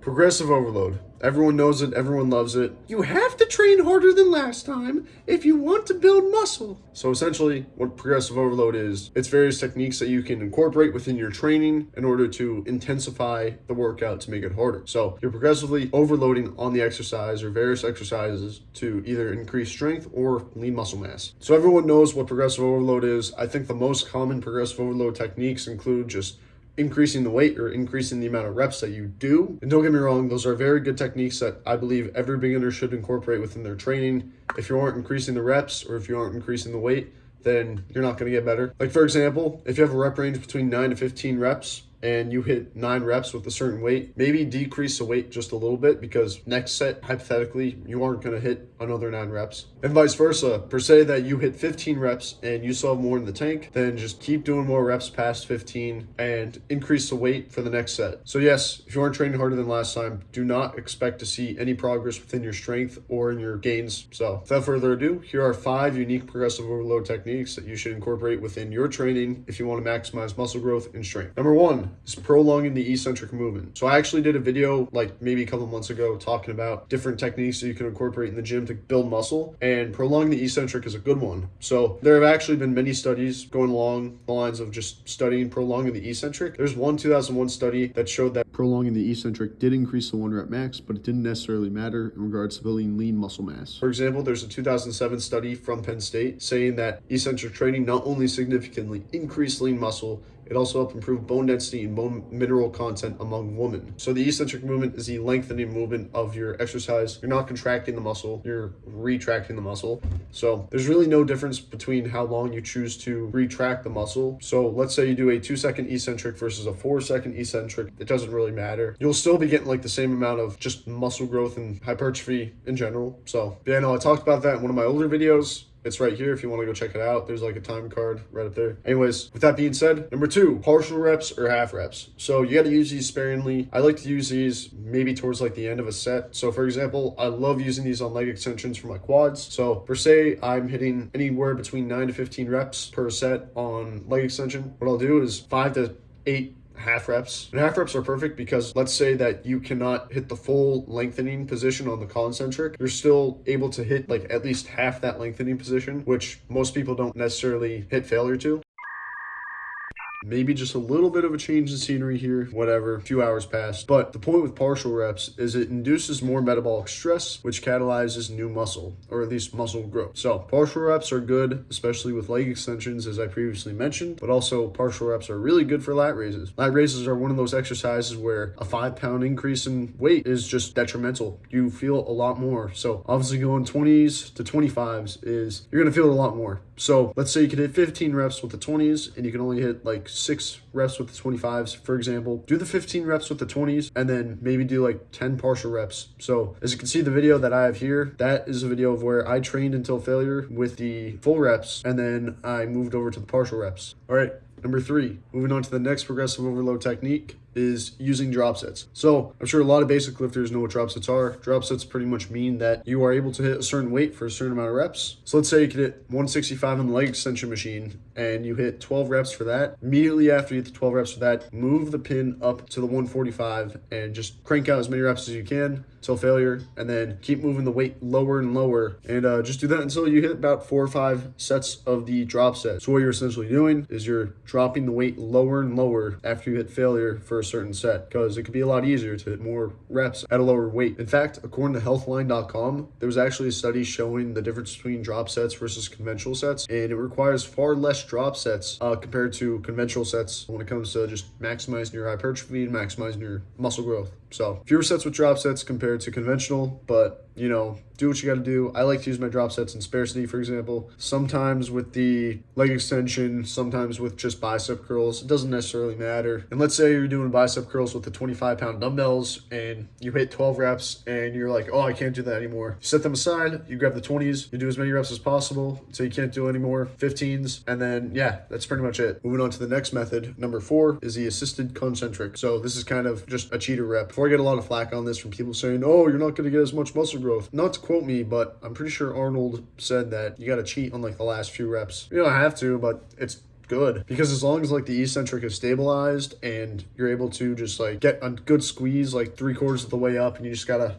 Progressive overload. Everyone knows it, everyone loves it. You have to train harder than last time if you want to build muscle. So essentially, what progressive overload is, it's various techniques that you can incorporate within your training in order to intensify the workout to make it harder. So you're progressively overloading on the exercise or various exercises to either increase strength or lean muscle mass. So everyone knows what progressive overload is. I think the most common progressive overload techniques include just increasing the weight or increasing the amount of reps that you do. And don't get me wrong, those are very good techniques that I believe every beginner should incorporate within their training. If you aren't increasing the reps or if you aren't increasing the weight, then you're not going to get better. Like for example, if you have a rep range between 9 to 15 reps, and you hit 9 reps with a certain weight, maybe decrease the weight just a little bit because next set, hypothetically, you aren't going to hit another 9 reps. And vice versa. Per se that you hit 15 reps and you still have more in the tank, then just keep doing more reps past 15 and increase the weight for the next set. So yes, if you aren't training harder than last time, do not expect to see any progress within your strength or in your gains. So without further ado, here are 5 unique progressive overload techniques that you should incorporate within your training if you want to maximize muscle growth and strength. Number 1 is prolonging the eccentric movement. So I actually did a video like maybe a couple months ago talking about different techniques that you can incorporate in the gym to build muscle, and prolonging the eccentric is a good one. So there have actually been many studies going along the lines of just studying prolonging the eccentric. There's one 2001 study that showed that prolonging the eccentric did increase the 1 rep max, but it didn't necessarily matter in regards to building lean muscle mass. For example, there's a 2007 study from Penn State saying that eccentric training not only significantly increased lean muscle, it also helped improve bone density and bone mineral content among women. So the eccentric movement is the lengthening movement of your exercise. You're not contracting the muscle, you're retracting the muscle. So there's really no difference between how long you choose to retract the muscle. So let's say you do a 2-second eccentric versus a 4-second eccentric. It doesn't really matter. You'll still be getting like the same amount of just muscle growth and hypertrophy in general. So yeah, no, I talked about that in one of my older videos. It's right here if you want to go check it out. There's like a time card right up there. Anyways, with that being said, number 2, partial reps or half reps. So you got to use these sparingly. I like to use these maybe towards like the end of a set. So for example, I love using these on leg extensions for my quads. So per se, I'm hitting anywhere between 9 to 15 reps per set on leg extension. What I'll do is 5 to 8 half reps. And half reps are perfect because let's say that you cannot hit the full lengthening position on the concentric, you're still able to hit like at least half that lengthening position, which most people don't necessarily hit failure to. Maybe just a little bit of a change in scenery here, whatever, a few hours passed. But the point with partial reps is it induces more metabolic stress, which catalyzes new muscle, or at least muscle growth. So partial reps are good, especially with leg extensions, as I previously mentioned, but also partial reps are really good for lat raises. Lat raises are one of those exercises where a 5-pound increase in weight is just detrimental. You feel a lot more. So obviously going 20s to 25s is, you're gonna feel it a lot more. So let's say you could hit 15 reps with the 20s and you can only hit like 6 reps with the 25s, for example. Do the 15 reps with the 20s and then maybe do like 10 partial reps. So as you can see, the video that I have here, that is a video of where I trained until failure with the full reps and then I moved over to the partial reps. All right, number 3, moving on to the next progressive overload technique is using drop sets. So I'm sure a lot of basic lifters know what drop sets are. Drop sets pretty much mean that you are able to hit a certain weight for a certain amount of reps. So let's say you could hit 165 on the leg extension machine and you hit 12 reps for that. Immediately after you hit the 12 reps for that, move the pin up to the 145 and just crank out as many reps as you can till failure, and then keep moving the weight lower and lower, and just do that until you hit about 4 or 5 sets of the drop set. So what you're essentially doing is you're dropping the weight lower and lower after you hit failure for a certain set, because it could be a lot easier to hit more reps at a lower weight. In fact, according to healthline.com, there was actually a study showing the difference between drop sets versus conventional sets, and it requires far less drop sets compared to conventional sets when it comes to just maximizing your hypertrophy and maximizing your muscle growth. So fewer sets with drop sets compared to conventional, but you know, do what you got to do. I like to use my drop sets in sparsity, for example. Sometimes with the leg extension, sometimes with just bicep curls. It doesn't necessarily matter. And let's say you're doing bicep curls with the 25-pound dumbbells and you hit 12 reps and you're like, oh, I can't do that anymore. You set them aside, you grab the 20s, you do as many reps as possible until you can't do any more, 15s, and then yeah, that's pretty much it. Moving on to the next method, number 4 is the assisted concentric. So this is kind of just a cheater rep. Before I get a lot of flack on this from people saying, oh, you're not going to get as much muscle growth. Not to quote me, but I'm pretty sure Arnold said that you got to cheat on like the last few reps. You don't have to, but it's good, because as long as like the eccentric is stabilized and you're able to just like get a good squeeze like 3/4 of the way up, and you just gotta,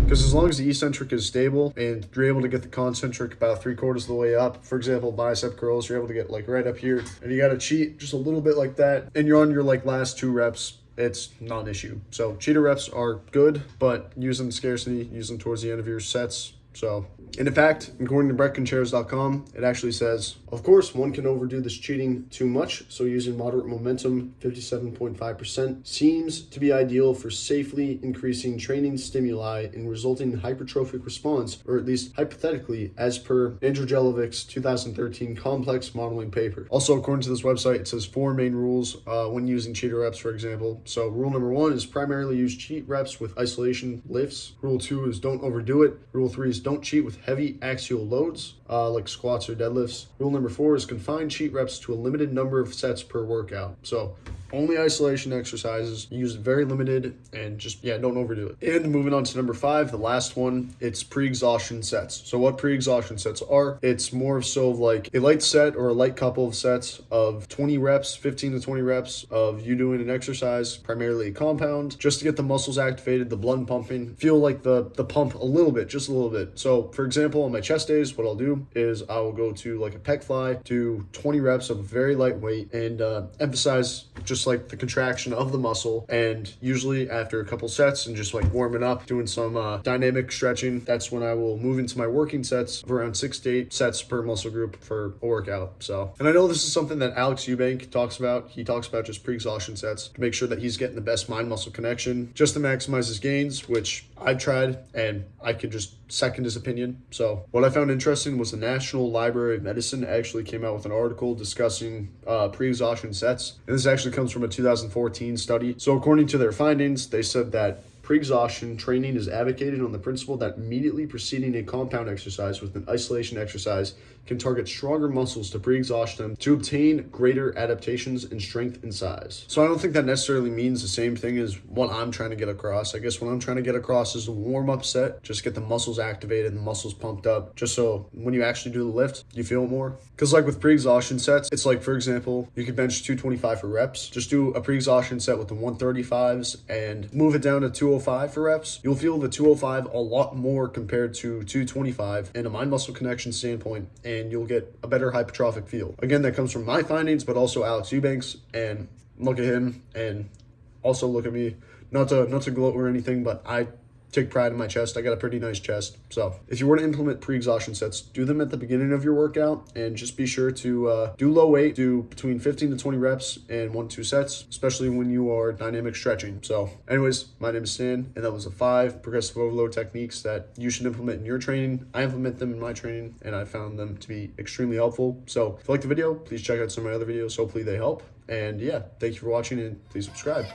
because as long as the eccentric is stable and you're able to get the concentric about 3/4 of the way up, for example, bicep curls, you're able to get like right up here, and you gotta cheat just a little bit like that, and you're on your like last 2 reps, it's not an issue. So cheater reps are good, but use them in scarcity, use them towards the end of your sets. So, and in fact, according to BrettConchairs.com, it actually says, of course, one can overdo this cheating too much, so using moderate momentum, 57.5%, seems to be ideal for safely increasing training stimuli and resulting hypertrophic response, or at least hypothetically, as per Andrew Jelovic's 2013 complex modeling paper. Also, according to this website, it says 4 main rules when using cheater reps, for example. So rule number 1 is primarily use cheat reps with isolation lifts. Rule 2 is don't overdo it. Rule 3 is don't cheat with heavy axial loads like squats or deadlifts. Rule number 4 is confine cheat reps to a limited number of sets per workout. So only isolation exercises, use very limited, and just, don't overdo it. And moving on to number 5, the last one, it's pre-exhaustion sets. So what pre-exhaustion sets are, it's more so of like a light set or a light couple of sets of 20 reps, 15 to 20 reps of you doing an exercise, primarily a compound, just to get the muscles activated, the blood pumping, feel like the pump a little bit, just a little bit. So for example, on my chest days, what I'll do is I will go to like a pec fly, do 20 reps of very light weight, and emphasize just like the contraction of the muscle. And usually after a couple sets and just like warming up, doing some dynamic stretching, that's when I will move into my working sets of around 6 to 8 sets per muscle group for a workout. So, and I know this is something that Alex Eubank talks about. He talks about just pre-exhaustion sets to make sure that he's getting the best mind muscle connection just to maximize his gains, which I've tried and I could just second his opinion. So what I found interesting was the National Library of Medicine actually came out with an article discussing pre-exhaustion sets, and this actually comes from a 2014 study. So according to their findings, they said that pre-exhaustion training is advocated on the principle that immediately preceding a compound exercise with an isolation exercise can target stronger muscles to pre-exhaust them to obtain greater adaptations in strength and size. So I don't think that necessarily means the same thing as what I'm trying to get across. I guess what I'm trying to get across is a warm-up set, just get the muscles activated, the muscles pumped up, just so when you actually do the lift, you feel it more. Because like with pre-exhaustion sets, it's like, for example, you could bench 225 for reps. Just do a pre-exhaustion set with the 135s and move it down to 205 for reps. You'll feel the 205 a lot more compared to 225 in a mind muscle connection standpoint, and you'll get a better hypertrophic feel. Again, that comes from my findings, but also Alex Eubanks, and look at him and also look at me. Not to gloat or anything, but I take pride in my chest. I got a pretty nice chest. So if you were to implement pre-exhaustion sets, do them at the beginning of your workout, and just be sure to do low weight, do between 15 to 20 reps and 1-2 sets, especially when you are dynamic stretching. So anyways, my name is Stan, and that was the 5 progressive overload techniques that you should implement in your training. I implement them in my training, and I found them to be extremely helpful. So if you like the video, please check out some of my other videos. Hopefully they help. And yeah, thank you for watching, and please subscribe.